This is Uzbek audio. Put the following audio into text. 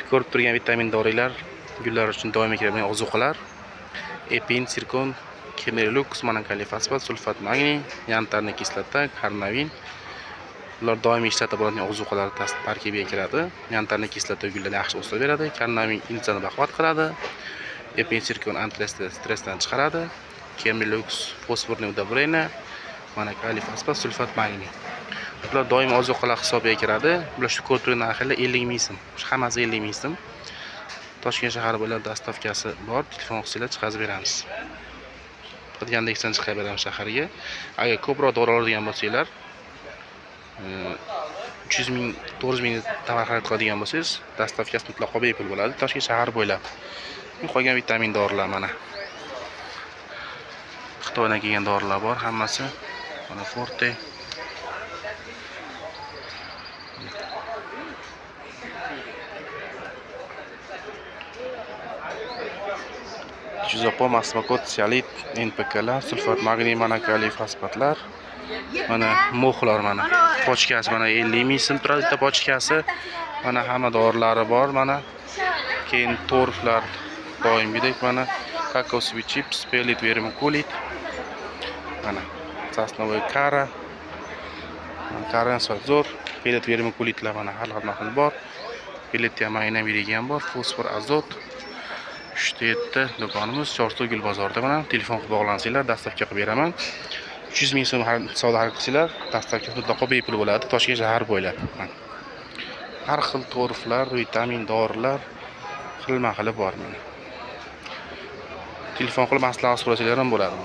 ko'rib turgan vitamin dorilar, gullar uchun doimiy kerak ozuqalar. Epin, sirkon, kemerlux, mana kaliy fosfat, sulfat magniy, yantarniy kislota, karnavin. Ular doimiy ishlatib bo'ladigan ozuqalar tarkibiga kiradi. Yantarniy kislota gullarni yaxshi o'stirib beradi, karnavin insonni baquvvat qiladi. Epin, sirkon stressdan chiqaradi. Kemerlux fosforni udabreni, mana kaliy fosfat, sulfat magniy. Bular doimiy ozuqalar hisobiga kiradi. Bular shu ko'rib turgan narxlar 50 ming so'm. Hammasi 50 ming so'm. Toshkent shahar bo'ylab dostavkasi bor. Telefon qilsanglar chiqarib beramiz. Qilgandeksan chiqarib beramiz shaharga. Agar ko'proq dori oladigan bo'lsanglar, 300 ming, 400 ming tovar xarid qiladigan bo'lsangiz, dostavkasi mutlaqo bepul bo'ladi. Toshkent shahar bo'ylab. Qolgan vitamin dorilar mana. Xitoydan kelgan dorilar bor, hammasi. Mana Forte. Juzopom, asmakot, sialit, NPKlar, sulfat magniy, mana kaliy fosfatlar. Mana mo'xlar mana. Pochkasi mana 50 ming so'm turadi bitta pochkasi. Mana hamma dorilari bor mana. Keyin torflar doimgidek mana kokosviy chips, pelit, vermikulit. Mana sosnovoy kara. Karan zo'r, pelit, vermikulitlar mana har xil bor. Pelit ham aynan berigan bor, fosfor, azot. 3-ta do'konimiz Chorsu Gul bozorida mana. Telefon qilib bog'lansanglar, dastavka qilib beraman. 300 ming so'm savdo xarid qilsanglar, dastavka mutlaqo bepul bo'ladi. Toshkent shahar bo'ylab. Har xil torflar, vitamin dorilar xilma-xili bor mana. Telefon qilib maslahat so'rasanglar ham bo'ladi.